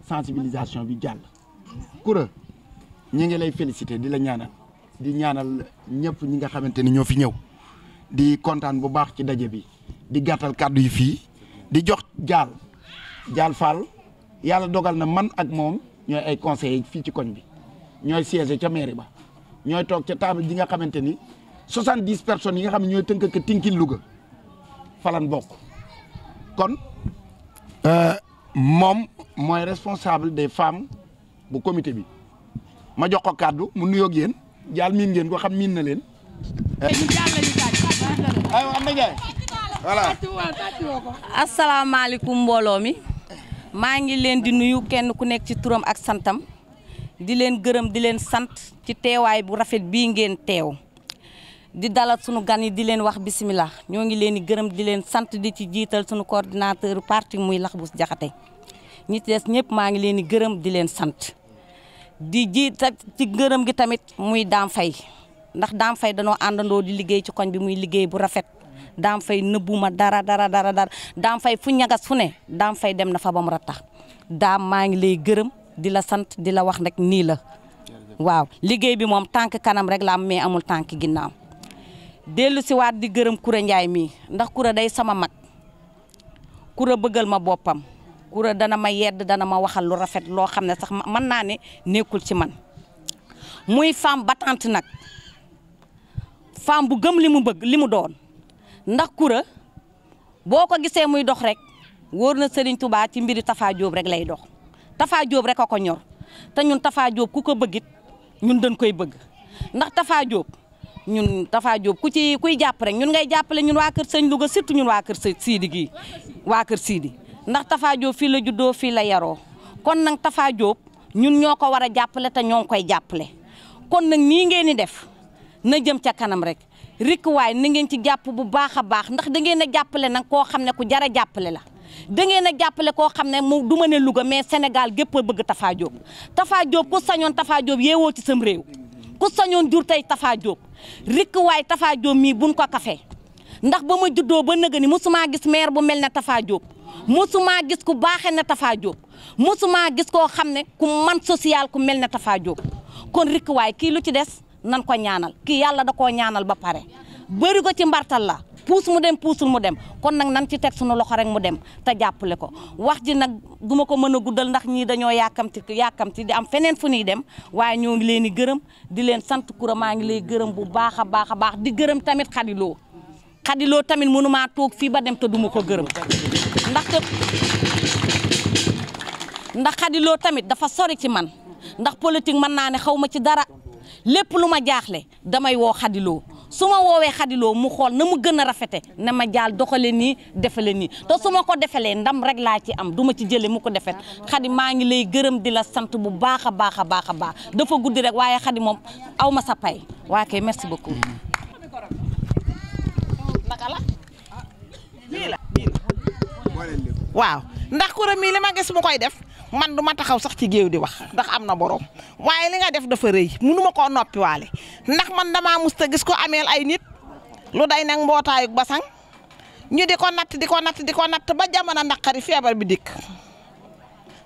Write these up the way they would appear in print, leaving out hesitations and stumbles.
sensibilisation bi jàll. Coura ñu ngi lay féliciter di la ñaanal di ñaanal ñëpp ñi nga xamante ni ñoo fi ñëw di kontaan bu baax ci daje bi di gàttal kàddu yi fii di jox Jaal Fall yàlla dogal na man ak moom ñooy ay conseillers fii ci koñ bi ñooy siège ca mairie ba ñooy toog ca table ji nga xamante ni 70 personnes yi nga xam ne ñooy tënk ak Tinkin Louga falan bokk kon moom mooy responsable des femmes bu comité bi ma jox ko kàddu mu nuyoog yéen Jaal miin ngeen ko xam miin na leen. aywa am na jaay voilà. asalaamaaleykum mbooloo mi maa ngi leen di nuyu kenn ku nekk ci turam ak santam di leen gërëm di leen sant ci teewaay bu rafet bii ngeen teew di dalal sunu gan yi di leen wax bisimilah ñoo ngi leen di gërëm di leen sant di ci jiital sunu coordinateur parti muy Laxbus Jaxate ñi ci des ñëpp maa ngi leen di gërëm di leen sant di jiital ci gërëm gi tamit muy Dame Faye ndax Dame Faye danoo àndandoo di liggéey ci koñ bi muy liggéey bu rafet Dame Faye nëbbuma dara Dame Faye fu ñagas fu ne Dame Faye dem na fa ba mu rattax Dame maa ngi lay gërëm di la sant di la wax nag nii la waaw liggéey bi moom tànk kanam rek la am mais amul tànk ginnaaw dellu si waat di gërëm Coura Ndiaye mii ndax Coura day sama mag Coura bëggal ma boppam Coura dana ma yedd dana ma waxal lu rafet loo xam ne sax mën naa ne nekkul ci man muy femme battante nag femme bu gëm li mu bëgg li mu doon ndax Coura boo ko gisee muy dox rek wóor na Serigne Touba ci mbiri Tafa Diop rek lay dox Tafa Diop rek a ko ñor te ñun Tafa Diop ku ko bëggit ñun dañ koy bëgg ndax Tafa Diop kuy jàpp rek ñun ngay jàppale ñun waa kër sëñ Louga surtout ñun waa kër Sidi gii waa kër Sidi ndax Tafa Diop fii la juddoo fii la yaroo kon nag Tafa Diop ñun ñoo ko war a jàppale te ñoo ngi koy jàppale kon nag nii ngeen di def na jëm ca kanam rek rik waay na ngeen ci jàpp bu baax a baax ndax da ngeen a jàppale nag koo xam ne ku jara jàppale la da ngeen a jàppale koo xam ne mu du ma ne Louga mais Sénégal gépp a bëgg Tafa Diop Tafa Diop ku sañoon Tafa Diop yeewoo ci sam réew ku sañoon jur tey Tafa Diop rik waay Tafa Diop mii buñ ko kafe ndax ba ma juddoo ba nëga ni mosumaa gis maire bu mel ne Tafa Diop mosumaa gis ku baaxee ne Tafa Diop mosumaa gis koo xam ne ku man social ku mel ne Tafa Diop kon rik waay kii lu ci des nan ko ñaanal kii yàlla da koo ñaanal ba pare bëri ko ci mbartal la puus mu dem puusul mu dem kon nag nan ci teg sunu loxo rek mu dem te jàppale ko wax ji nag duma ko mën a guddal ndax ñii dañoo yàkkamti di am feneen fu ñuy dem waaye ñoo ngi leen di gërëm di leen sant Coura maa ngi lay gërëm bu baax a baax di gërëm tamit xadiloo tamit mënumaa toog fii ba dem te duma ko gërëm ndax xadiloo tamit dafa sori ci man ndax politique mën naa ne xaw ma ci dara lépp lu ma jaaxle damay woo xadiloo su ma woowee xadiloo mu xool na mu gën a rafete na ma jaal doxale nii defale nii te su ma ko defalee ndam rek laa ci am duma ci jële mu ko defet xadi maa ngi lay gërëm di la sant bu baax a baax dafa guddi rek waaye xadi moom aw ma sa pay waa kay merci beaucoup naka la waaw ndax Coura mii li ma gis mu koy def man du ma taxaw sax ci géew di wax ndax am na borom waaye li nga def dafa rëy munu ma koo noppiwaale ndax man damaa musta gis ko ameel ay nit lu day nag mbootaayu basang ñu di ko natt ba jamono naqari feebar bi dikk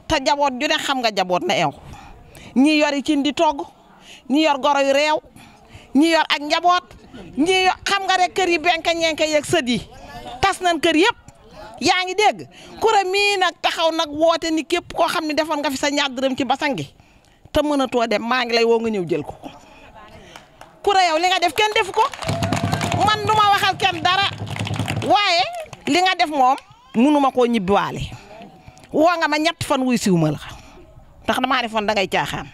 te jaboot ju ne xam nga jaboot na eew ñi yor yi cin di togg ñi yor goro yu réew ñi yor ak njaboot ñi yor xam nga rek kër yi benka ñenke yeeg sët yi tas nañ kër yëpp yaa ngi dégg Coura mii nag taxaw nag woote ni képp koo xam ne defoon nga fi sa ñaar dërëm ci basang gi te mënatoo dem maa ngi lay woo nga ñëw jël ko Coura yow li nga def kenn defu ko man du ma waxal kenn dara waaye li nga def moom mënuma koo ñibbiwaale woo nga ma ñett fan wuy siwuma la ndax damaa defoon da ngay caaxaan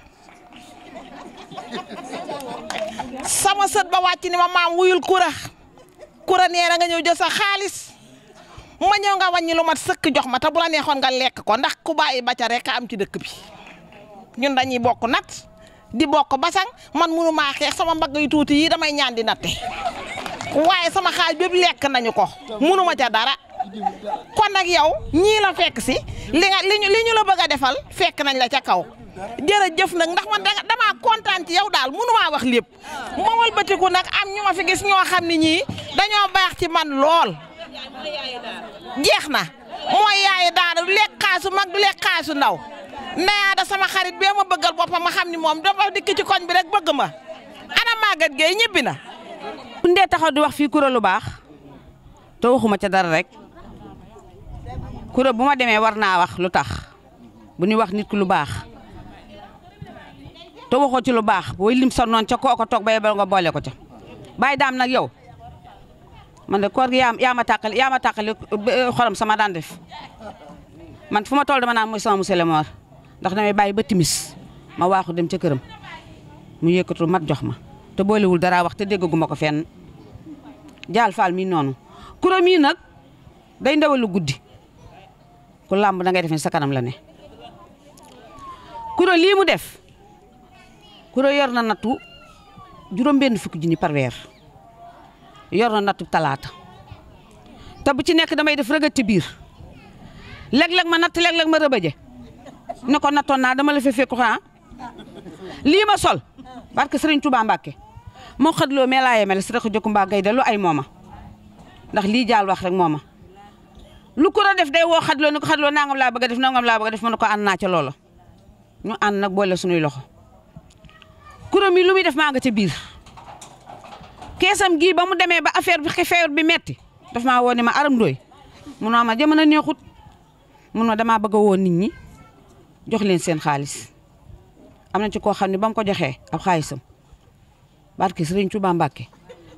sama sët ba wàcc ni ma maam wuyul Coura nee na nga ñëw jël sa xaalis ma ñëw nga wàññi lu mat sëkk jox ma te bu la neexoon nga lekk ko ndax ku bàyyi ba ca rek am ci dëkk bi ñun dañuy bokk nat di bokk basang man munu maa xeex sama mbagg yu tuuti yi damay ñaan di natte waaye sama xaaj bépp lekk nañu ko munu ma ca dara kon nag yow ñii la fekk si li ñu la bëgg a defal fekk nañ la ca kaw jërëjëf nag ndax man damaa kontaan ci yow daal munu maa wax lépp ma walbatiku nag am ñu ma fi gis ñoo xam ne ñii dañoo baax ci man lool jeex na mooy yaayu daara du lekk xaasu mag du lekk xaasu ndaw nee da sama xarit bee ma bëggal boppam ma xam ni moom dafa dikk ci koñ bi rek bëgg ma ana Maguette Gueye ñibbi na. bu ndee taxaw di wax fii Coura lu baax te waxuma ca dara rek Coura bu ma demee war naa wax lu tax bu ñuy wax nit ku lu baax te waxoo ci lu baax booy lim sa noon ca kooko toog ba yebal nga boole ko ca bàyyi daam nag yow man de koor gi yaa ma tàqali xorom sama daan def man fu ma toll dama naan mooy sama monsieur le maire ndax damay bàyyi ba timis ma waaxu dem ca këram mu yëkkatu mat jox ma te boolewul dara wax te déggaguma ko fenn jaal faal mi noonu Coura mii nag day ndawalu guddi ku làmb da ngay def ne sa kanam la ne Coura lii mu def Coura yor na nattu juróom-benn fukki junni par weer yor na nattu talaata te bu ci nekk damay def rëgët ci biir léeg-léeg ma natt léeg-léeg ma rëbëje ne ko nattoon naa dama la fa fekk xanaa lii ma sol parce que Serigne Touba Mbacke moo xadloo mais laa yemale si rek jokku mbaa gay de lu ay mooma ndax lii jaal wax rek mooma lu Coura def day woo xadloo ni ko xadloo nangam laa bëgg a def nangam laa bëgg a def mu ne ko ànd naa ca loola ñu ànd nag boole suñuy loxo Coura mi lu muy def maa nga ca biir keesam gii ba mu demee ba affaire bi feebar bi metti daf maa woo ne ma Aram Ndoye munoo ma jamono neexut mun ma damaa bëgg a woo nit ñi jox leen seen xaalis am na ci koo xam ne ba mu ko joxee ab xaalisam barke Serigne Touba Mbacke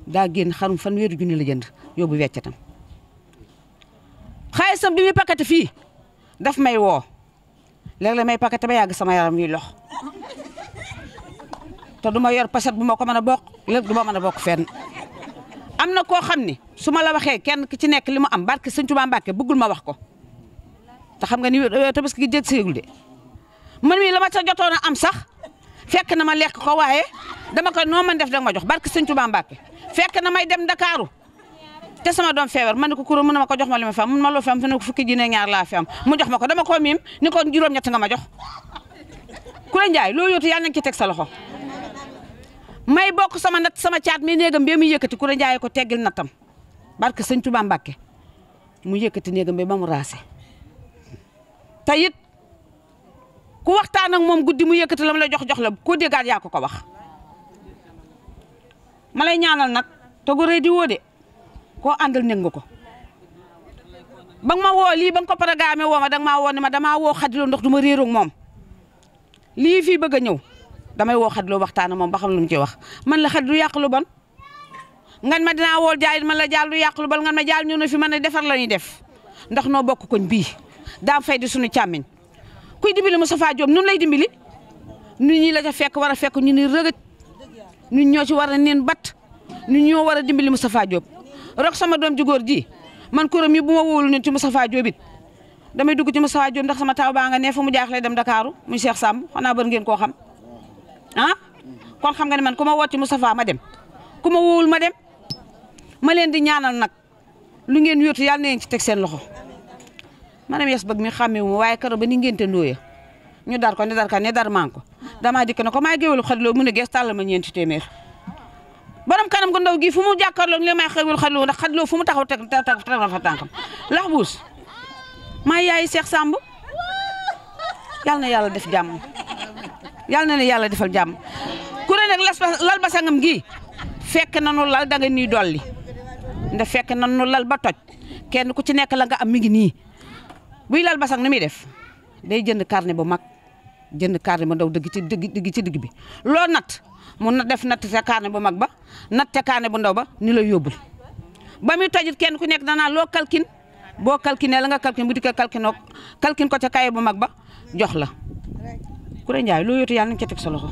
daa génn xarum fanweeri junni la jënd yóbbu weccatam xaalisam bi muy pakate fii daf may woo léeg-léeg may pakate ba yàgg sama yaram yi lox te du ma yor paset bu ma ko mën a bokk lépp du ma mën a bokk fenn am na koo xam ni su ma la waxee kenn ki ci nekk li mu am barke Serigne Touba Mbacke bëggul ma wax ko te xam nga ni tabaski gi jég séegul de man mii la ma sa jotoon a am sax fekk na ma lekk ko waaye dama ko noo man def danga ma jox barke Sëñ Touba Mbacke fekk na may dem Ndakaaru te sama doom feebar man ne ko Coura mën na ma ko jox ma li ma fi am mun ma loo fi am fi ne ko fukki junni ñaar laa fi am mu jox ma ko dama koo miim ni ko juróom-ñett nga ma jox Coura Ndiaye loo yóotu yàlla nañ ci teg sa loxo may bokk sama nat sama caat mi néegam bee mu yëkkati Coura Ndiaye ko teggil nattam barke Sëñ Touba Mbacke mu yëkkati néegam bee ba mu raase te it ku waxtaan ak moom guddi mu yëkkati la mu la jox la koo déggaat yaa ko wax ma lay ñaanal nag te gu rëy di woo de koo àndal nekk nga ko ba nga ma woo lii ba nga ko programme woo ma danga maa woo ne ma damaa woo xadiloo ndox du ma réeroo ak moom lii fii bëgg a ñëw damay woo xadiloo waxtaan ak moom ba xam lu mu ci wax man la xadiloo yàq lu bon ngan ma dinaa woo jaay man la jaal lu yàq lu bon ngan ma jaal ñëw na fi man a defar la ñuy def ndax noo bokk koñ bii daam fay di suñu càmmiñ kuy dimbali Moustapha Diop nun lay dimbali nit ñi la ca fekk war a fekk ñu ni rëgët nit ñoo ci war a neen bat nit ñoo war a dimbali Moustapha Diop rok sama doom ji góor ji man Coura mi bu ma wóolu nit ci Moustapha Diop it damay dugg ci Moustapha Diop ndax sama taw baa nga ne fu mu jaaxlee dem Dakaaru muy Cheikh Samb xanaa bër ngeen koo xam ah kon xam nga ne man ku ma woo ci Moustapha ma dem ku ma wóowul ma dem ma leen di ñaanal nag lu ngeen yóotu yàlla na ngeen ci teg seen loxo maanaam yes bëgg mi xàmmewu ma waaye karo ba ni ngénte ndóoya ñu dar ko ne dar man ko damaa dikk ne ko maa géwélu xadiloo mu ne gees tàllal ma ñeenti téeméer borom kanam gu ndaw gi fu mu jàkkaarloo li may xewul xadiloo ndax xadiloo fu mu taxaw teg na fa tànkam lax buus maa yaayi Cheikh Samb yal na yàlla def jàmm yal na ne yàlla defal jàmm Coura nag lal ba sangam gi fekk na nu lal da nga nii dolli ndax fekk na nu lal ba toj kenn ku ci nekk la nga am mi ngi nii buy lal basang ni muy def day jënd carnet bu mag jënd carnet bu ndaw dëgg ci digg bi loo nat mu na def natt ca carnet bu mag ba natt ca carnet bu ndaw ba ni la yóbbul ba muy tojit kenn ku nekk danaa loo kalkin boo kalkinee la nga kalkin bu dikkee kalkin ko ca kaye bu mag ba jox la Coura Ndiaye loo yóotu yàlla nañ ca teg sa loxo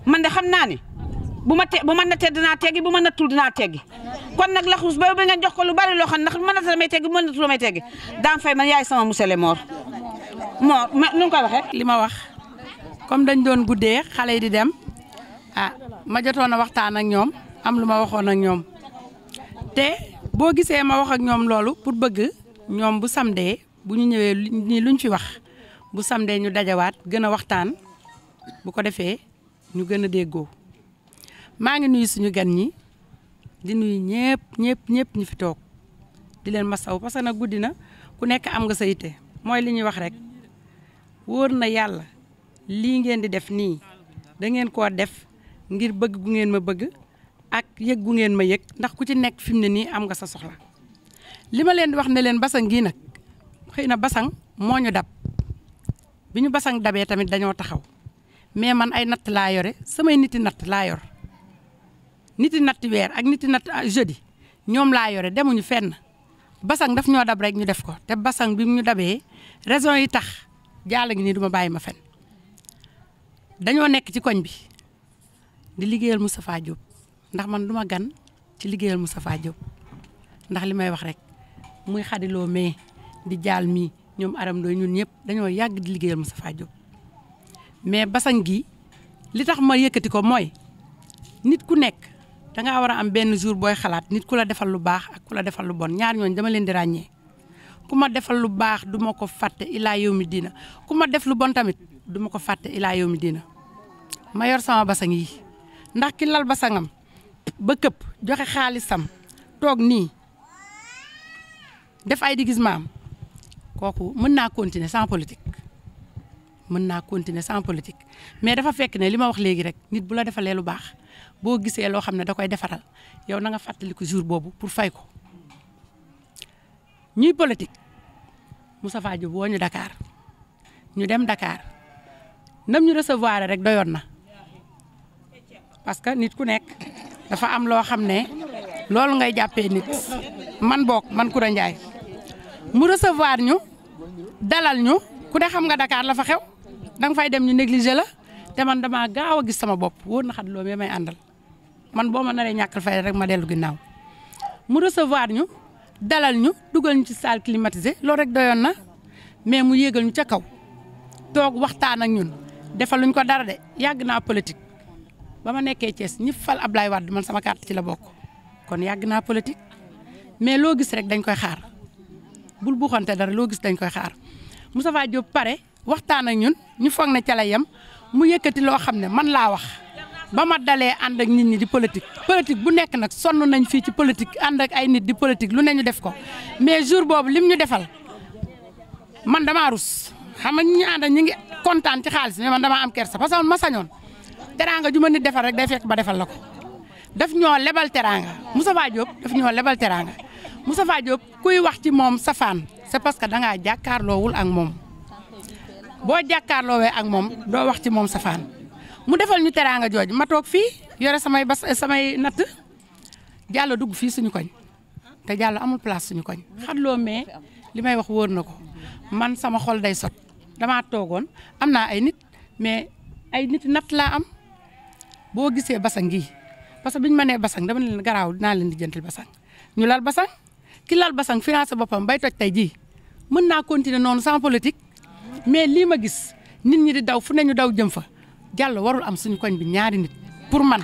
man de xam naa ni bu ma nattee dinaa teggi bu ma nattul dinaa teggi kon nag laxus ba ngeen jox ko lu bari loo xam ndax mën na damay teggi bu ma nattul damay teggi daam fay man yaay sama monsieur le Mor nu nga koy waxee. li ma wax comme dañ doon guddee xale yi di dem ma jotoon a waxtaan ak ñoom am lu ma waxoon ak ñoom te boo gisee ma wax ak ñoom loolu pour bëgg ñoom bu samdee bu ñu ñëwee nii luñ fi wax bu samdee ñu dajawaat gën a waxtaan bu ko defee ñu gën a déggoo. maa ngi nuyu suñu gan ñi di nuyu ñëpp ñu fi toog di leen masaw parce que nag guddi na ku nekk am nga sa yitte mooy li ñuy wax rek wóor na yàlla lii ngeen di def nii da ngeen koo def ngir bëgg gu ngeen ma bëgg ak yëg gu ngeen ma yëg ndax ku ci nekk fi mu ne nii am nga sa soxla li ma leen di wax ne leen basang gii nag xëy na basang moo ñu dab bi ñu basang dabee tamit dañoo taxaw mais man ay natt laa yore samay niti natt laa yor niti natt weer ak niti natt jeudi ñoom laa yore demuñu fenn basang daf ñoo dab rek ñu def ko te basang bi ñu dabee raison yi tax jaala ngi nii du ma bàyyi ma fen dañoo nekk ci koñ bi di liggéeyal Moustapha Diop ndax man du ma gan ci liggéeyal Moustapha Diop ndax li may wax rek muy xadiloo mais di jaal mii ñoom aram dooy ñun ñëpp dañoo yàgg di liggéeyal Moustapha Diop mais basang gi li tax ma yëkkati ko mooy nit ku nekk dangaa war a am benn jour booy xalaat nit ku la defal lu baax ak ku la defal lu bon ñaar ñooñu dama leen di ràññee ku ma defal lu baax du ma ko fàtte ilaa yow mi diina ku ma def lu bon tamit du ma ko fàtte ilaa yow mi diina ma yor sama basang yi ndax ki lal basangam ba këpp joxe xaalisam toog nii def ay déguisement am kooku mën naa continuer sans politique mais dafa fekk ne li ma wax léegi rek nit bu la defalee lu baax boo gisee loo xam ne da koy defaral yow na nga fàttaliku jour boobu pour fay ko ñuy politique Moustapha Diop woo ñu Dakar ñu dem Dakar nam ñu recevoir rek doyoon na parce que nit ku nekk dafa am loo xam ne loolu ngay jàppee nit man Coura Ndiaye mu recevoir ñu dalal ñu ku ne xam nga Dakar la fa xew danga fay dem ñu négliger la te man damaa gaaw a gis sama bopp wóor na xadiloo mi may àndal man boo ma naree ñàkkal fay rek ma dellu ginnaaw mu recevoir ñu dalal ñu dugal ñu ci salle climatisée loolu rek doyoon na mais mu yéegal ñu ca kaw toog waxtaan ak ñun defaluñ ko dara de yàgg naa politique ba ma nekkee Thiès ñi fal Ablaye Wade man sama carte ci la bokk kon yàgg naa politique mais loo gis rek dañ koy xaar bul buuxante dara loo gis dañ koy xaar Moustapha Diop pare waxtaan ak ñun ñu foog ne ca la yem mu yëkkati loo xam ne man laa wax ba ma dalee ànd ak nit ñi di politique bu nekk nag sonn nañ fii ci politique ànd ak ay nit di politique lu ne ñu def ko mais jour boobu lim ñu defal man damaa rus xam nga ñi ànd ak ñi ngi kontaan ci xaalis mais man damaa am kersa parce que ma sañoon teraanga ju ma nit defal rek day fekk ba defal la ko daf ñoo lebal teraanga Moustapha Diop daf ñoo lebal teraanga Moustapha Diop kuy wax ci moom safaan c'est parce que dangaa jàkkaarloowul ak moom boo jàkkaarloowee ak moom doo wax ci moom safaan mu defal ñu teraanga jooju ma toog fii yore samay natt Diallo dugg fii suñu koñ te Diallo amul place suñu koñ xadloo mais li may wax wóor na ko man sama xol day sot damaa toogoon am naa ay nit mais ay nit natt laa am boo gisee basang gi parce que biñu ma nee basang dama leen garaaw dinaa leen di jëntal basang ñu lal basang ki lal basang financé boppam bay toj tey jii mën naa continuer noonu sans politique mais lii ma gis nit ñi di daw fu ne ñu daw jëm fa Diallo warul am suñu koñ bi ñaari nit pour man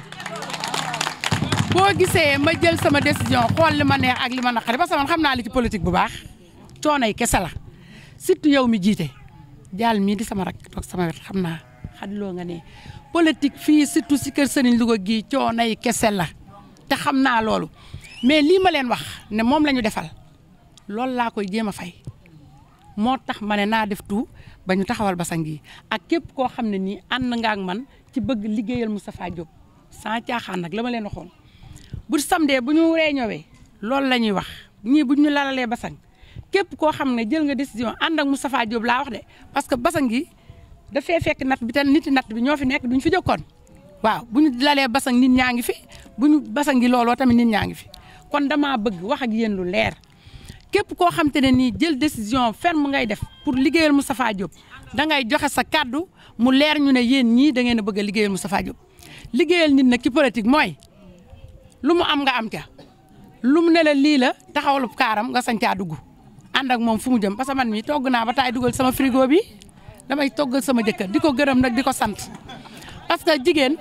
boo gisee ma jël sama décision xool li ma neex ak li ma naqari parce que man xam naa li ci politique bu baax coono yi kese la surtout yow mi jiite Diallo mii di sama rak toog sama wet xam naa xadiloo nga ne politique fii surtout si kër Serigne Louga gii coono yi kese la te xam naa loolu mais lii ma leen wax ne moom la ñu defal loolu laa koy jéem a fay moo tax ma ne naa def tout ba ñu taxawal basang yi ak képp koo xam ne nii ànd nga ak man ci bëgg liggéeyal Moustapha Diop sans caaxaan nag la ma leen waxoon bu samedi bu ñu réunion loolu la ñuy wax ñii bu ñu lalalee basang képp koo xam ne jël nga décision ànd ak Moustapha Diop laa wax de parce que basang yi dafay fekk natt bi te niti natt bi ñoo fi nekk duñ fi jokkoon waaw bu ñu lalee basang nit ñaa ngi fi bu ñu basang yi looloo tamit nit ñaa ngi fi kon damaa bëgg wax ak yéen lu leer képp koo xam te ne nii jël décision ferme ngay def pour liggéeyal Moustapha Diop dangay joxe sa kàddu mu leer ñu ne yéen ñii da ngeen a bëgg a liggéeyal Moustapha Diop liggéeyal nit nag ci politique mooy lu mu am nga am ca lu mu ne la lii la taxawalub kaaram nga sañ caa dugg ànd ak moom fu mu jëm parce que man mii togg naa ba taay dugal sama frigo bi damay toggal sama jëkkër di ko gërëm nag di ko sant parce que jigéen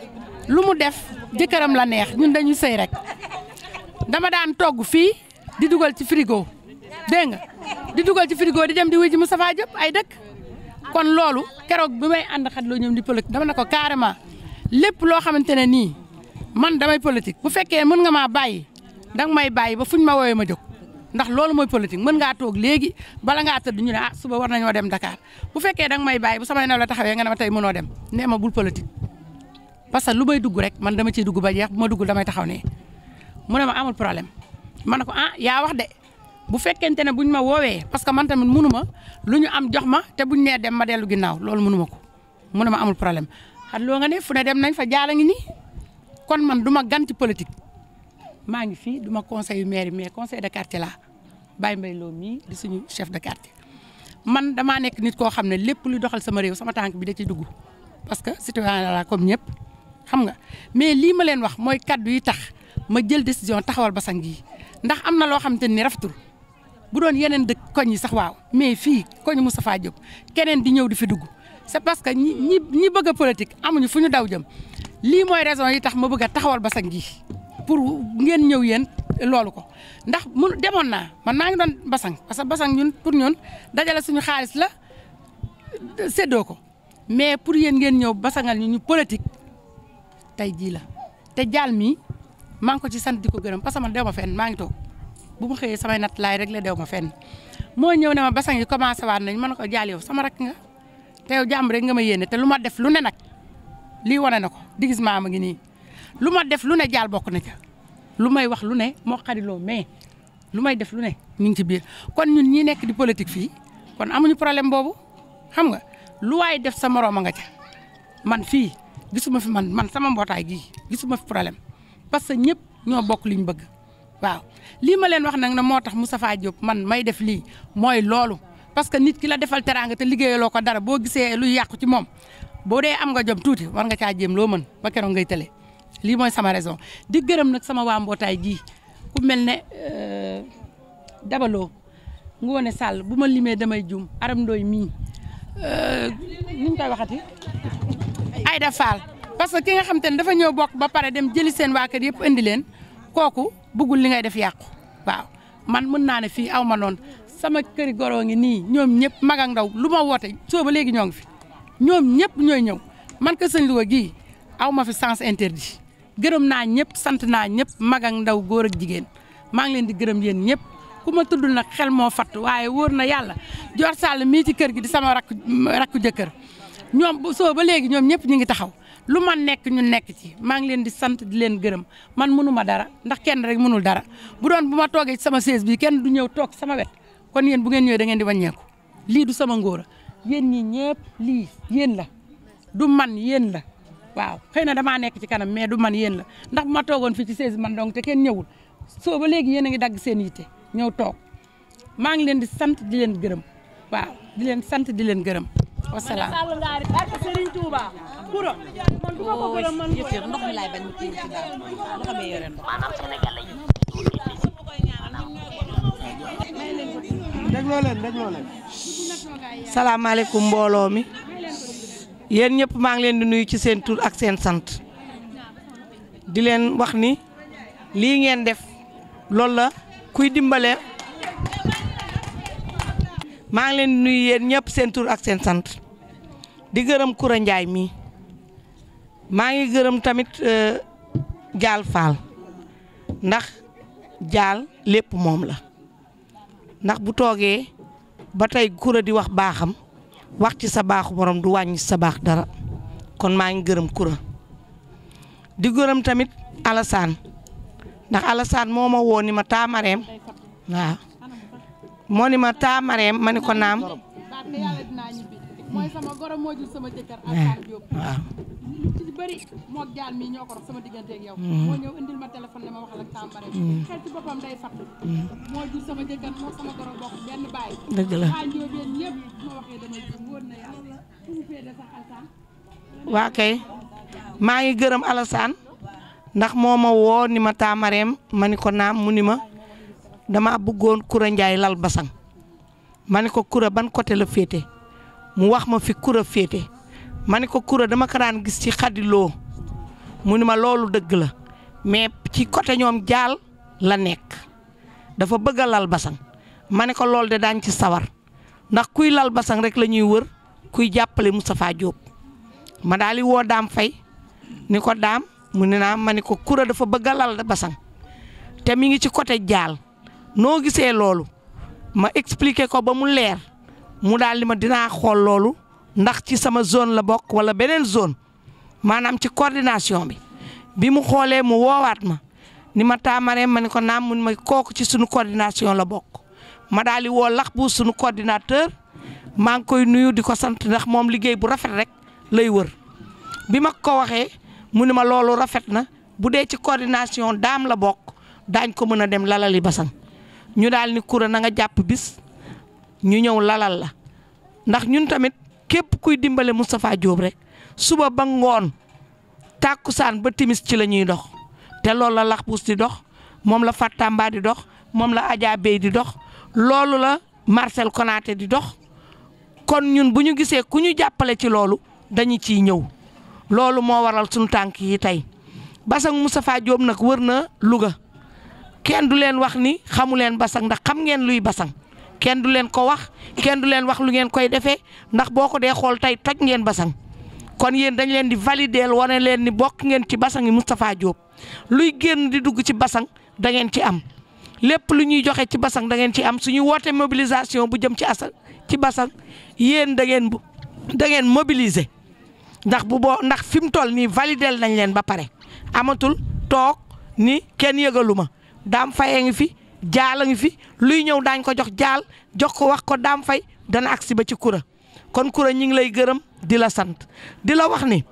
lu mu def jëkkëram la neex ñun dañuy sëy rek dama daan togg fii di dugal ci frigo dégg nga di dugal ci frigo di dem di wuy ji Moustapha Diop ay dëkk kon loolu keroog bi may ànd xat loo ñoom di politique dama ne ko carrément lépp loo xamante ne nii man damay politique bu fekkee mën nga maa bàyyi danga may bàyyi ba fuñ ma woowee ma jóg ndax loolu mooy politique mën ngaa toog léegi bala ngaa tëdd ñu ne ah suba war nañoo dem Dakar bu fekkee danga may bàyyi bu samay naw la taxawee nga ne ma tey mënoo dem nee ma bul politique parce que lu may dugg rek man dama ciy dugg ba jeex bu ma duggul damay taxaw ne mu ne ma amul problème ma ne ko ah yaa wax de bu fekkente ne buñ ma woowee parce que man tamit mënu ma lu ñu am jox ma te buñ nee dem ma dellu ginnaaw loolu mënu ma ko mu ne ma amul problème xat loo nga ne fu ne dem nañ fa jaala ngi nii kon man du ma gan ci politique maa ngi fii du ma conseil maire mais conseil de quartier laa Baye Mbaye Lo mii di suñu chef de quartier man damaa nekk nit koo xam ne lépp lu doxal sama réew sama tànk bi da ci dugg parce que citoyen la comme ñëpp xam nga mais lii ma leen wax mooy kaddu yi tax ma jël décision taxawal basang gi ndax am na loo xamante ni rafetul bu doon yeneen dëkk koñ yi sax waaw mais fii koñ Moustapha Diop keneen di ñëw di fi dugg c'est parce que ñi bëgg a politique amuñu fu ñu daw jëm lii mooy raison yi tax ma bëgg a taxawal basang gi pour ngeen ñëw yéen loolu ko ndax mu demoon naa man maa ngi doon basang parce que basang ñun pour ñun dajale suñu xaalis la séddoo ko mais pour yéen ngeen ñëw basangal ñu politique tey jii la te jaal mi maa ngi ko ci sant di ko gërëm parce que man dew ma fenn maa ngi toog bu ma xëyee samay natt laay rek la dew ma fenn moo ñëw ne ma basang yi commencé waat nañ mën ko jaal yow sama rak nga te yow jàmm rek nga ma yéene te lu ma def lu ne nag lii wane na ko déguisement ma ngi nii lu ma def lu ne jaal bokk na ca lu may wax lu ne moo xariloo mais lu may def lu ne ñu ngi ci biir kon ñun ñi nekk di politique fii kon amuñu problème boobu xam nga lu waay def sa moroom a nga ca man fii gisuma fi man sama mbootaay gii gisuma fi problème parce que ñëpp ñoo bokk li ñu bëgg waaw lii ma leen wax nag ne moo tax Moustapha Diop man may def lii mooy loolu parce que nit ki la defal teraanga te liggéeyaloo ko dara boo gisee luy yàqu ci moom boo dee am nga jom tuuti war nga caa jéem loo mën ba keroog ngay tële lii mooy sama raison di gërëm nag sama waa mbootaay gii ku mel ne Dabaloo Ngoone Sall bu ma limee damay juum Aram Ndoy mii ni ñu koy waxati Aïda Fall parce que ki nga xam te ne dafa ñëw bokk ba pare dem jëli seen waa kër yëpp indi leen kooku bëggul li ngay def yàqu waaw man mën naa ne fii aw ma noonu sama këri goroo ngi nii ñoom ñëpp mag ak ndaw lu ma woote soo ba léegi ñoo ngi fi ñoom ñëpp ñooy ñëw man ko sëñ Louga gii aw ma fi sens interdit gërëm naa ñëpp sant naa ñëpp mag ak ndaw góor ak jigéen maa ngi leen di gërëm yéen ñëpp ku ma tuddul nag xel moo fatt waaye wóor na yàlla Dior Sall mii ci kër gi di sama rakku jëkkër ñoom soo ba léegi ñoom ñëpp ñu ngi taxaw lu ma nekk ñu nekk ci maa ngi leen di sant di leen gërëm man mënuma dara ndax kenn rek mënul dara bu doon bu ma toogee ci sama chaise bi kenn du ñëw toog sama wet kon yéen bu ngeen ñëwee da ngeen di wàññeeku lii du sama ngóora yéen ñi ñëpp lii yéen la du man yéen la waaw xëy na damaa nekk ci kanam mais du man yéen la ndax bu ma toogoon fii ci chaise man donc te kenn ñëwul soo ba léegi yéen a ngi dagg seen yitte ñëw toog maa ngi leen di sant di leen gërëm waaw di leen sant di leen gërëm wasalaam. Serigne Touba kuro man duma ko gërëm man ndox mi laay bañ mu tiim ci daal ndox mi yore ndox. dégloo leen. salaamaaleykum mbooloo mi yéen ñëpp maa ngi leen di nuyu ci seen tur ak seen sant di leen wax ni lii ngeen def loolu la kuy dimbale maa ngi leen di nuyu yéen ñëpp seen tur ak seen sant di gërëm Koura Ndiaye mii maa ngi gërëm tamit Jaal Fall ndax jaal lépp moom la ndax bu toogee ba tey Koura di wax baaxam wax ci sa baaxu borom du wàññi sa baax dara kon maa ngi gërëm Koura di gërëm tamit Alassane ndax Alassane moo ma woo ni ma taamareem waaw moo ni ma taamareem ma ni ko naam mooy sama goro moo jur sama jëkkër Alassane Diop waaw lu ci bëri moog jaal mi ñoo ko rox sama diggante ak yow moo ñëw indil ma téléphone ne ma waxal ak taamareem xel ci boppam day fattu moo jur sama jëkkër moo sama goro bokk benn baay dëgg la waa Njóobeen ñëpp ma waxee damay jëm wóor na yàlla fu mu féete sax Alassane waa kay maa ngi gërëm Alassane ndax moo ma woo ni ma taamareem ma ni ko naam mu ni ma dama bëggoon Koura Ndiaye lal basang ma ni ko Koura ban côté la féete mu wax ma fi Koura féete ma ni ko Koura dama ko daan gis ci xadiloo mu ni ma loolu dëgg la mais ci côté ñoom jaal la nekk dafa bëgg a lal basang ma ni ko loolu de daañ ci sawar ndax kuy lal basang rek la ñuy wër kuy jàppale Moustapha Diop ma daal di woo Daam Fay ni ko daam mu ne naa ma ni ko Koura dafa bëgg a lal basang te mi ngi ci côté jaal noo gisee loolu ma expliqué ko ba mu leer mu daal di ma dinaa xool loolu ndax ci sama zone la bokk wala beneen zone maanaam ci coordination bi mu xoolee mu woowaat ma ni ma taamaree ma ni ko naam mun ma kooku ci suñu coordination la bokk ma daal di woo lax bu suñu coordinateur maa ngi koy nuyu di ko sant ndax moom liggéey bu rafet rek lay wër bi ma ko waxee mu ni ma loolu rafet na bu dee ci coordination daam la bokk daañ ko mën a dem lalali basang ñu daal ni Coura na nga jàpp bis ñu ñëw lalal la ndax ñun tamit képp kuy dimbale Moustapha Diop rek suba ba ngoon tàkkusaan ba timis ci la ñuy dox te loolu la lax buus di dox moom la Fatamba di dox moom la Adja Bey di dox loolu la Marcel Konaté di dox kon ñun bu ñu gisee ku ñu jàppale ci loolu dañu ciy ñëw loolu moo waral suñu tànk yi tey basang Moustapha Diop nag wër na Louga kenn du leen wax ni xamu leen basang ndax xam ngeen luy basang kenn du leen ko wax kenn du leen wax lu ngeen koy defee ndax boo ko dee xool tey toj ngeen basang kon yéen dañ leen di valider wane leen ni bokk ngeen ci basang yi Moustapha Diop luy génn di dugg ci basang da ngeen ci am lépp lu ñuy joxe ci basang da ngeen ci am suñu woote mobilisation bu jëm ci basang yéen da ngeen mobiliser ndax ndax fi mu toll nii valider nañ leen ba pare amatul toog ni kenn yëgaluma daam fay a ngi fi jaal a ngi fi luy ñëw daañ ko jox jaal jox ko wax ko daam fay dana agsi ba ci Coura kon Coura ñi ngi lay gërëm di la sant di la wax ni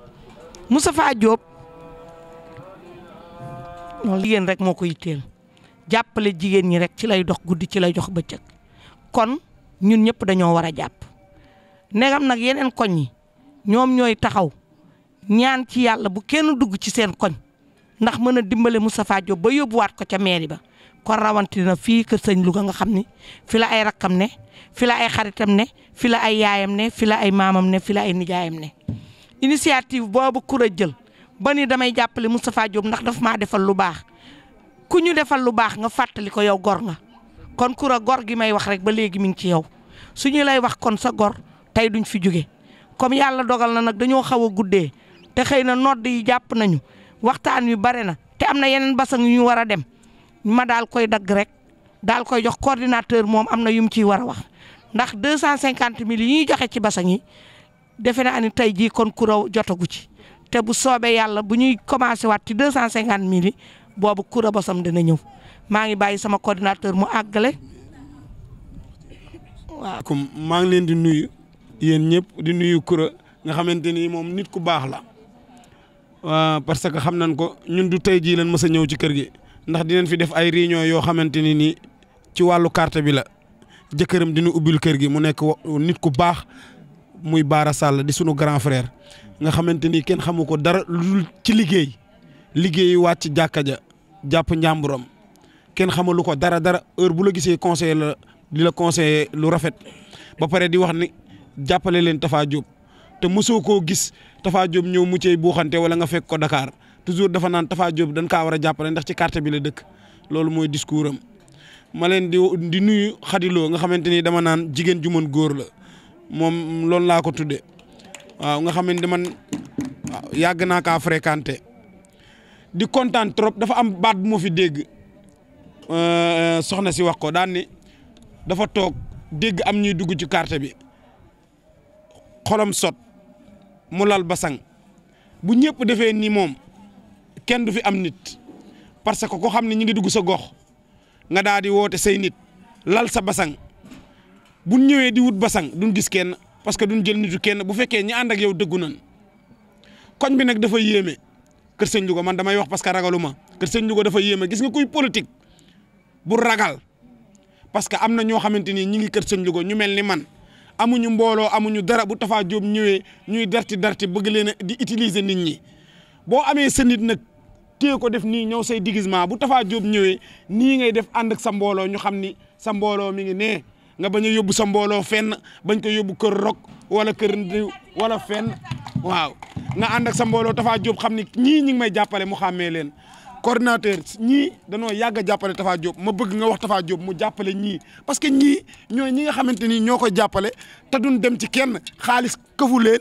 Moustapha Diop loolu jigéen rek moo ko yitteel jàppale jigéen ñi rek ci lay dox guddi ci lay jox bëccëg kon ñun ñëpp dañoo war a jàpp negam nag yeneen koñ yi ñoom ñooy taxaw ñaan ci yàlla bu kenn dugg ci seen koñ ndax mën a dimbale Moustapha Diop ba yóbbuwaat ko ca mairie ba kon rawatina fii kër sëñ Louga nga xam ni fi la ay rakkam ne fi la ay xaritam ne fi la ay yaayam ne fi la ay maamam ne fi la ay nijaayam ne initiative boobu Coura jël ba ni damay jàppale Moustapha Diop ndax daf maa defal lu baax ku ñu defal lu baax nga fàttali ko yow gor nga kon Coura gor gi may wax rek ba léegi mi ngi ci yow su ñu lay wax kon sa gor tey duñ fi jóge comme yàlla dogal na nag dañoo xaw a guddee te xëy na nodd yi jàpp nañu waxtaan wi bare na te am na yeneen basang yu ñu war a dem ma daal koy dagg rek daal koy jox coordinateur moom am na yu mu ciy war a wax ndax 250 000 yi ñuy joxe ci basang yi defe naa ni tey jii kon Coura jotagu ci te bu soobee yàlla bu ñuy commencé waat ci 250 000 yi boobu Coura basam dina ñëw maa ngi bàyyi sama coordinateur mu àggale waaw. comme maa ngi leen di nuyu yéen ñëpp di nuyu Coura nga xamante ni moom nit ku baax la parce que xam nañ ko ñun du tey jii lan mës a ñëw ci kër gi ndax dinañ fi def ay réunion yoo xamante ni nii ci wàllu carte bi la jëkkëram dina ubbil kër gi mu nekk nit ku baax muy Baara Sall di sunu grand frère nga xamante ni kenn xamu ko dara lu ci liggéey wàcc jàkka ja jàpp njàmburam kenn xamalu ko dara heure bu la gisee conseiller la di la conseiller lu rafet ba pare di wax ni jàppale leen Tafa Diop te mosoo koo gis Tafa Diop ñëw mu cey buuxante wala nga fekk ko Dakar toujours dafa naan Tafa Diop dañ kaa war a jàppale ndax ci carte bi la dëkk loolu mooy discours am ma leen di nuyu xadiloo nga xamante ni dama naan jigéen ju mën góor la moom loolu laa ko tudde waaw nga xamante man yàgg naa kaa fréquenté di kontaan trop dafa am baat bu ma fi dégg soxna si wax ko daan ni dafa toog dégg am ñuy dugg ci carte bi xolam sot mu lal basang bu ñëpp defee ni moom kenn du fi am nit parce que ko xam ne ñi ngi dugg sa gox nga daal di woote say nit lal sa basang bu ñëwee di wut basang duñ gis kenn parce que duñ jël nitu kenn bu fekkee ñi ànd ak yow dëggu nan koñ bi nag dafa yéeme kër sëñ Louga man damay wax parce que ragaluma kër sëñ Louga dafa yéeme gis nga kuy politique bu ragal parce que am na ñoo xamante ni ñi ngi kër sëñ Louga ñu mel ni man amuñu mbooloo amuñu dara bu Tafa Diop ñëwee ñuy darti bëgg leen a di utiliser nit ñi boo amee sa nit nag téye ko def nii ñëw say déguisement bu Tafa Diop ñëwee nii ngay def ànd ak sa mbooloo ñu xam ni sa mbooloo mi ngi nee nga bañ a yóbbu sa mbooloo fenn bañ ko yóbbu kër rok wala kër ndiw wala fenn waaw nga ànd ak sa mbooloo Tafa Diop xam ni ñii ñi ngi may jàppale mu xàmmee leen coordinateur ñii danoo yàgg a jàppale Tafa Diop ma bëgg nga wax Tafa Diop mu jàppale ñii parce que ñii ñooy ñi nga xamante ni ñoo koy jàppale te duñ dem ci kenn xaalis këfu leen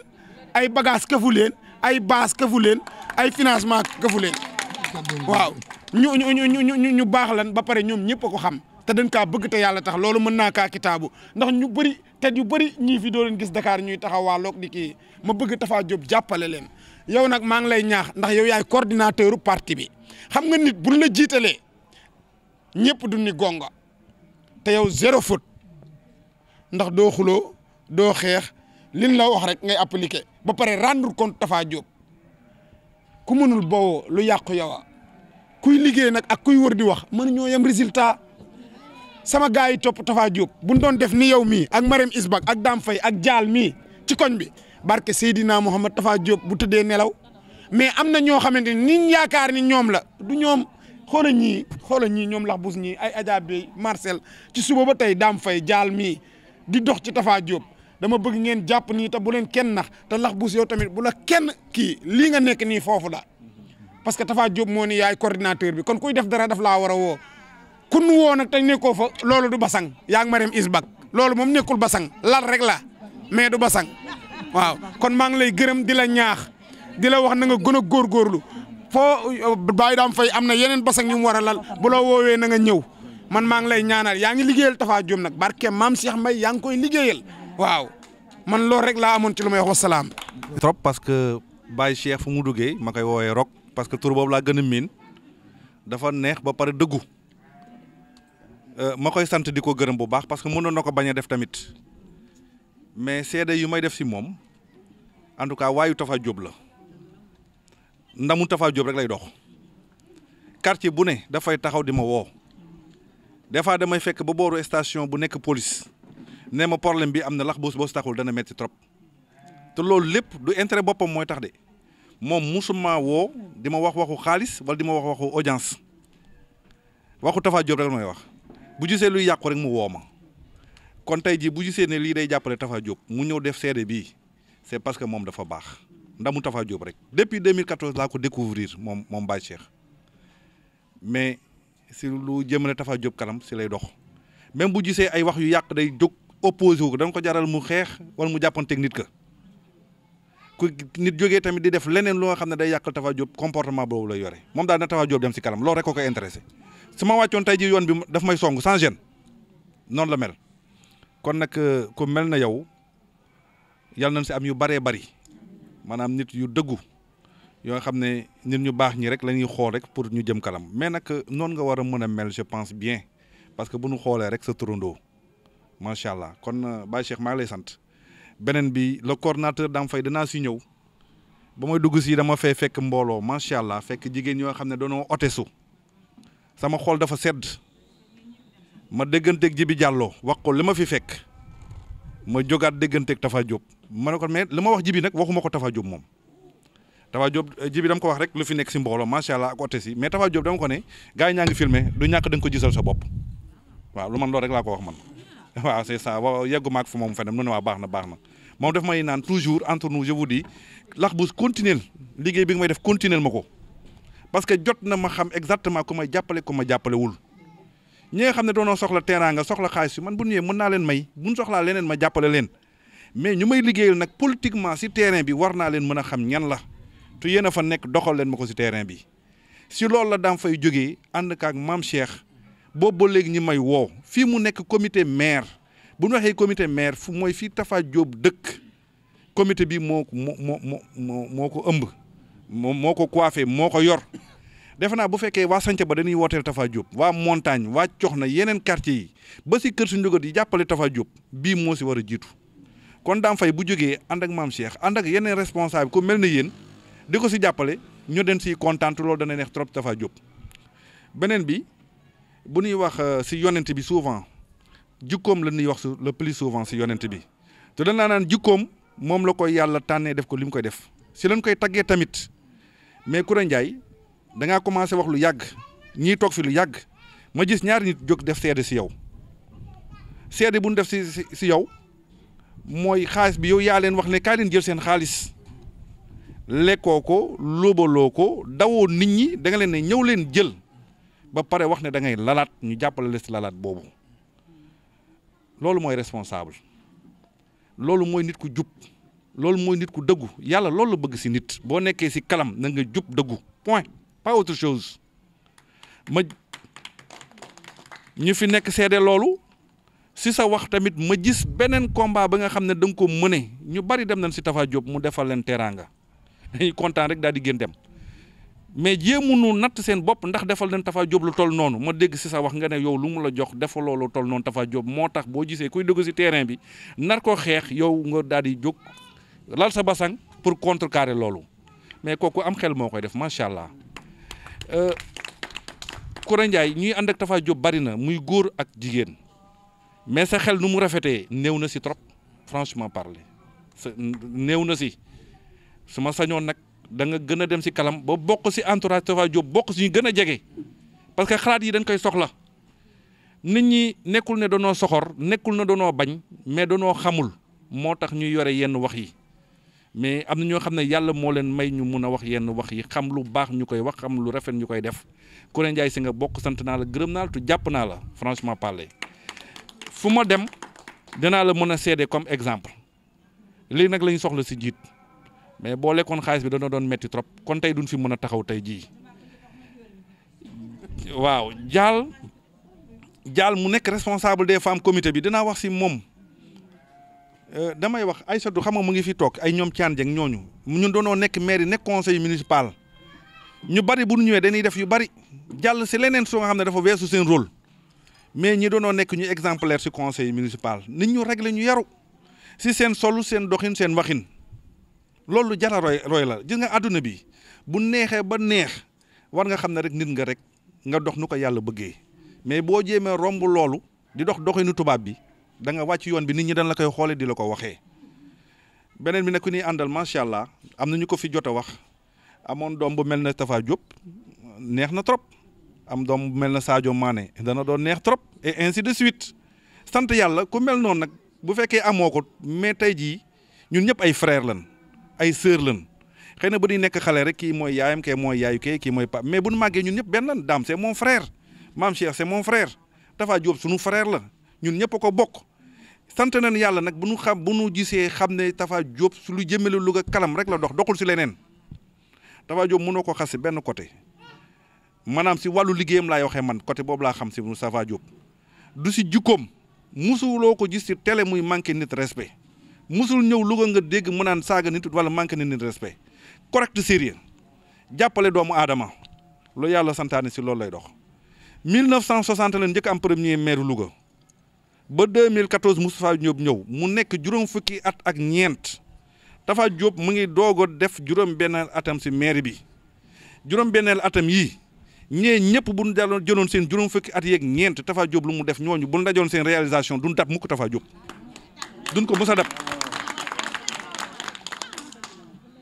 ay bagage këfu leen ay base këfu leen ay financement këfu leen waaw ñu baax lan ba pare ñoom ñëpp a ko xam te dañ kaa bëgg te yàlla tax loolu mën naa kaa kitaabu ndax ñu bëri te yu bëri ñii fi doo leen gis Dakar ñuy taxawaloog di kii ma bëgg Tafa Diop jàppale leen yow nag maa ngi lay ñaax ndax yow yaay coordinateur parti bi xam nga nit buñ la jiitalee ñëpp du ni gonga te yow zéro faute ndax doo xuloo doo xeex liñ la wax rek ngay appliquer ba pare rendre compte Tafa Diop ku mënul bowoo lu yàqu yow kuy liggéey nag ak kuy wër di wax mën ñoo yem résultat sama gars yi topp Tafa Diop buñ doon def ni yow mii ak Marème Isbak ak Dame Faye ak Dial mii ci koñ bi barke Seydina Mohamed Tafa Diop bu tëddee nelaw mais am na ñoo xamante ni niñ yaakaar ni ñoom la du ñoom xoola ñii ñoom lax bus ñii ay Adja Bey Marcel ci suba ba tey Dame Faye Dial mii di dox ci Tafa Diop dama bëgg ngeen jàpp nii te bu leen kenn nax te lax bus yow tamit bu la kenn kii lii nga nekk nii foofu la parce que Tafa Diop moo ni yaay coordinateur bi kon kuy def dara daf laa war a woo kun woo nag te nekkoo fa loolu du basang yaa ngi Marème Isbak loolu moom nekkul basang lal rek la mais du basang waaw kon maa ngi lay gërëm di la ñaax di la wax na nga gën a góorgóorlu foo Baye Dame Faye am na yeneen basang yu mu war a lal bu la woowee na nga ñëw man maa ngi lay ñaanal yaa ngi liggéeyal Tafa Diop nag barke maam Cheikh Mbaye yaa ngi koy liggéeyal waaw man loolu rek laa amoon ci lu may wax wasalaam. trop parce que Baye Cheikh fu mu duggee ma koy woowee Rock parce que tur boobu laa gën a miin dafa neex ba pare dëggu ma koy sant di ko gërëm bu baax parce que mënoon na ko bañ a def tamit mais seede yu may def si moom en tout cas waayu Tafa Diop la ndamu Tafa Diop rek lay dox quartier bu ne dafay taxaw di ma woo des fois damay fekk ba booru station bu nekk police nee ma problème bi am na lax boo si taxul dana metti trop te loolu lépp du intérêt boppam mooy tax de moom musuma woo di ma wax waxu xaalis wala di ma wax waxu audience waxu Tafa Diop rek mooy wax bu gisee luy yàqu rek mu woo ma kon tey jii bu gisee ne lii day jàppale Tafa Diop mu ñëw def seede bii c'est parce que moom dafa baax ndamu Tafa Diop rek depuis 2014 laa ko découvrir moom Baye Cheikh mais si lu jëmale Tafa Diop kanam si lay dox même bu gisee ay wax yu yàq day jóg opposé wu ko danga ko jaral mu xeex wala mu jàppanteeg nit ka ku nit jógee tamit di def leneen loo xam ne day yàqal Tafa Diop comportement boobu lay yore moom daal na Tafa Diop dem si kanam loolu rek ko koy intéressé su ma wàccoon tey ji yoon bi daf may song sans gêne noonu la mel kon nag ku mel na yow yàlla nañ si am yu bëree bëri maanaam nit yu dëggu yoo xam ne nit ñu baax ñi rek la ñuy xool rek pour ñu jëm kanam mais nag noonu nga war a mën a mel je pense bien parce que bu ñu xoolee rek sa turandoo macha allah kon Baye Cheikh maa ngi lay sant beneen bi le coordonnateur Dame Faye danaa si ñëw ba may dugg si dama fay fekk mbooloo macha allah fekk jigéen ñoo xam ne dañoo otesu sama xol dafa sedd ma dégganteeg Jibi Diallo wax ko li ma fi fekk ma jógaat dégganteeg Tafa Diop ma ne ko mais li ma wax Jibi nag waxuma ko Tafa Diop moom Tafa Diop Jibi dama ko wax rek lu fi nekk si mbooloo macha allah ak otes yi mais Tafa Diop dama ko ne gars yi ñaa ngi filmé du ñàkk da nga ko gisal sa bopp waaw lu man loolu rek laa ko wax man waaw c'est ça waaw yeggu maag fa moom feneen mu ne waa baax na moom daf may naan toujours entre nous je vous dis lax bu continuer liggéey bi nga may def continuer ma ko parce que jot na ma xam exactement ku may jàppale ku ma jàppalewul ñi nga xam ne doonoo soxla teraanga soxla xaalis man bu ñëwee mën naa leen may buñ soxlaa leneen ma jàppale leen mais ñu may liggéeyal nag politiquement si terrain bi war naa leen mën a xam ñan la te yéen a fa nekk doxal leen ma ko si terrain bi si loolu la Dame Faye jógee ànd kaak Mame Cheikh boobu ba léegi ñi may woo fii mu nekk comité maire bu ñu waxee comité maire fu mooy fii Tafa Diop dëkk comité bi moo ko ëmb moo ko coiffé moo ko yor defe naa bu fekkee waa Sanca ba dañuy wooteel Tafa Diop waa montagne waa cox na yeneen quartier yi ba si kër su njógat yi jàppale Tafa Diop bii moo si war a jiitu kon Dame Faye bu jógee ànd ak Mame Cheikh ànd ak yeneen responsable ku mel na yéen di ko si jàppale ñu den si kontaan loolu dana neex trop Tafa Diop beneen bi bu ñuy wax si yonent bi souvent jikkoom la ñuy wax le plus souvent si yonent bi te dañ laa naan jikkoom moom la koy yàlla tànnee def ko li mu koy def si lañ koy taggee tamit mais Koura Ndiaye da ngaa commencé wax lu yàgg ñii toog fi lu yàgg ma gis ñaari nit jóg def seede si yow seede bu ñu def si yow mooy xaalis bi yow yaa leen wax ne kaa leen jël seen xaalis lekkoo ko lóobaloo ko dawoo nit ñi da nga leen ne ñëw leen jël ba pare wax ne da ngay lalaat ñu jàppale la si lalaat boobu loolu mooy responsable loolu mooy nit ku jub loolu mooy nit ku dëggu yàlla loolu la bëgg si nit boo nekkee si kalam na nga jub dëggu point pas autre chose ñu fi nekk seede loolu si sa wax tamit ma gis beneen combat ba nga xam ne da nga ko mëne ñu bari dem nañ si Tafa Diop mu defal leen teraanga dañuy kontaan rek daal di gën dem mais jéemunu natt seen bopp ndax defal leen Tafa Diop lu toll noonu ma dégg si sa wax nga ne yow lu mu la jox defal loolu toll noonu Tafa Diop moo tax boo gisee kuy dugg si terrain bi nar ko xeex yow nga daal di jóg lal sa basang pour contrecarrer loolu mais kooku am xel moo koy def macha allah. Koura Ndiaye ñuy ànd ak Tafa Diop bari na muy góor ak jigéen mais sa xel nu mu rafetee néew na si trop franchement parler néew na si su ma sañoon nag da nga gën a dem si kalam ba bokk si entourage Tafa Diop bokk si ñu gën a jege parce que xalaat yi dañ koy soxla nit ñi nekkul ne danoo soxor nekkul ne danoo bañ mais danoo xamul moo tax ñuy yore yenn wax yi mais am na ñoo xam ne yàlla moo leen may ñu mun a wax yenn wax yi xam lu baax ñu koy wax xam lu rafet ñu koy def Koura Ndiaye si nga bokk sant naa la gërëm naa la te jàpp naa la franchement parler fu ma dem danaa la mën a seede comme exemple lii nag la ñu soxla si jiit mais boo lekkoon xaalis bi dana doon metti trop kon tey duñ fi mën a taxaw tey jii waaw jaal mu nekk responsable des femmes comité bi dinaa wax si moom damay wax Aïssatou xam nga mu ngi fi toog ay ñoom Thiane Dieng ñooñu ñun doonoo nekk maire yi nekk conseil municipal ñu bari bu ñu ñëwee dañuy def yu bari jàll si leneen soo nga xam ne dafa weesu seen rôle mais ñi doonoo nekk ñu exemplaire si conseil municipal nit ñu réglé ñu yaru si seen solu seen doxin seen waxin loolu jara roy la gis nga àdduna bi bu neexee ba neex war nga xam ne rek nit nga rek nga dox nu ko yàlla bëggee mais boo jéemee romb loolu di dox doxinu tubaab bi da nga wàcc yoon bi nit ñi dañ la koy xoolee di la ko waxee beneen bi nag ku ñuy àndal macha allah am na ñu ko fi jot a wax amoon doom bu mel ne Tafa Diop neex na trop am doom bu mel ne Sadio Mané dana doon neex trop et ainsi de suite sant yàlla ku mel noonu nag bu fekkee amoo ko mais tey jii ñun ñëpp ay frère lan ay sœur lan xëy na ba ñuy nekk xale rek kii mooy yaayam kii mooy yaayu kii mooy pap mais bu nu màggee ñun ñëpp benn lan Dame c'est mon frère Mame Cheikh c'est mon frère Tafa Diop sunu frère la ñun ñëpp a ko bokk sant nañ yàlla nag bu nu gisee xam ne Tafa Diop su lu jëmale Louga kalam rek la doxul si leneen Tafa Diop mënoo ko xas si benn côté maanaam si wàllu liggéeyam laay waxee man côté boobu laa xam si Tafa Diop du si jukkoom musuloo ko gis si télé muy manqué nit respect musul ñëw Louga nga dégg mu naan saaga nit wala manqué nit respect correct sérieux jàppale doomu aadama lu yàlla santaane si loolu lay dox 1960 la njëkk am premier maire Louga ba 2014 Moustapha Diop ñëw mu nekk juróom fukki at ak ñeent Tafa Diop mu ngi doog a def juróom benn atam si maire bi juróom benneel atam yii ñee ñëpp bu ñu daloon jëloon seen juróom fukki at yeeg ñeent Tafa Diop lu mu def ñooñu bu ñu dajoon seen réalisation duñ dab mukk Tafa Diop duñ ko mës a dab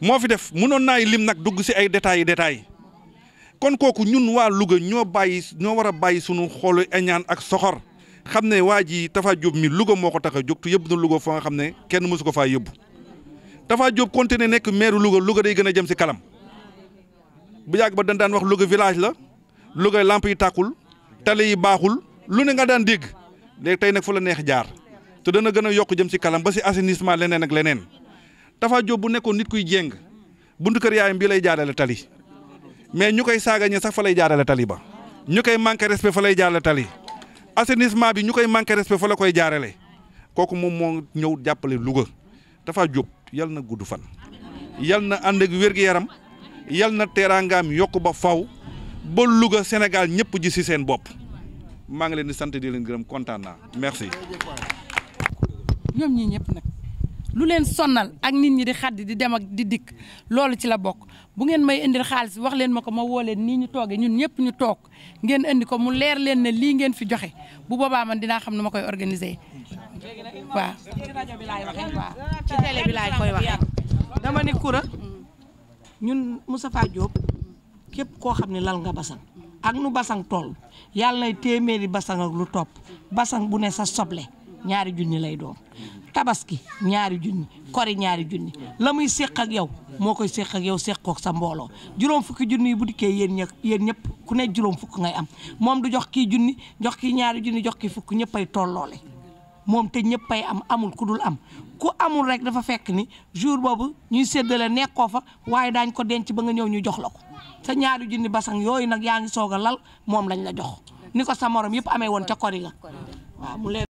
moo fi def mënoon naay lim nag dugg si ay détails kon kooku ñun waa Louga ñoo war a bàyyi sunu xoolu añaan ak soxor xam ne waa ji Tafa Diop mi Louga moo ko tax a jóg te yëpp na Louga foo nga xam ne kenn mësu ko faa yóbbu Tafa Diop continué nekk maire Louga day gën a jëm si kalam bu yàgg ba dañ daan wax Louga village la Louga lamp yi tàkkul tali yi baaxul lu ne nga daan dégg léegi tey nag fu la neex jaar te dana gën a yokk jëm si kalam ba si assainissement leneen ak leneen Tafa Diop bu nekkoon nit kuy jéng buntu kër yaayam bii lay jaarale tali mais ñu koy saagañe sax fa lay jaarale tali ba ñu koy manqué respect fa lay jaarale tali assainissement bi ñu koy manqué respect fa la koy jaarale kooku moom moo ñëw jàppale Louga Tafa Diop yal na gudd fan yal na ànd ak wér-gu-yaram yal na teraangaam yokk ba faw ba Louga Sénégal ñëpp ji si seen bopp maa ngi leen di sant di leen gërëm kontaan naa merci. ñoom ñii ñëpp nag lu leen sonnal ak nit ñi di xaddi di dem ak di dikk loolu ci la bokk bu ngeen may indil xaalis wax leen ma ko ma woo leen nii ñu toogee ñun ñëpp ñu toog ngeen indi ko mu leer leen ne lii ngeen fi joxe bu boobaa man dinaa xam ne ma koy organiser waaw. ci rajo bi laay waxee waaw ci télé bi laay koy waxee dama ni Koura ñun Moustapha Diop képp koo xam ne lal nga basang ak nu basang toll yàlla nay téeméeri basang ak lu topp basang bu ne sa soble ñaari junni lay doon tabaski ñaari junni kori ñaari junni la muy séq ak yow moo koy séq ak yow séqook sa mbooloo juróom fukki junni yi bu dikkee yéen ñëpp ku ne juróom fukk ngay am moom du jox kii junni jox kii ñaari junni jox kii fukk ñëppay tolloole moom te ñëppay am amul ku dul am ku amul rek dafa fekk ni jour boobu ñuy séddale nekkoo fa waaye daañ ko denc ba nga ñëw ñu jox la ko sa ñaari junni basang yooyu nag yaa ngi soog a lal moom lañ la jox ni ko sa morom yëpp amee woon ca kori ga waaw mu leen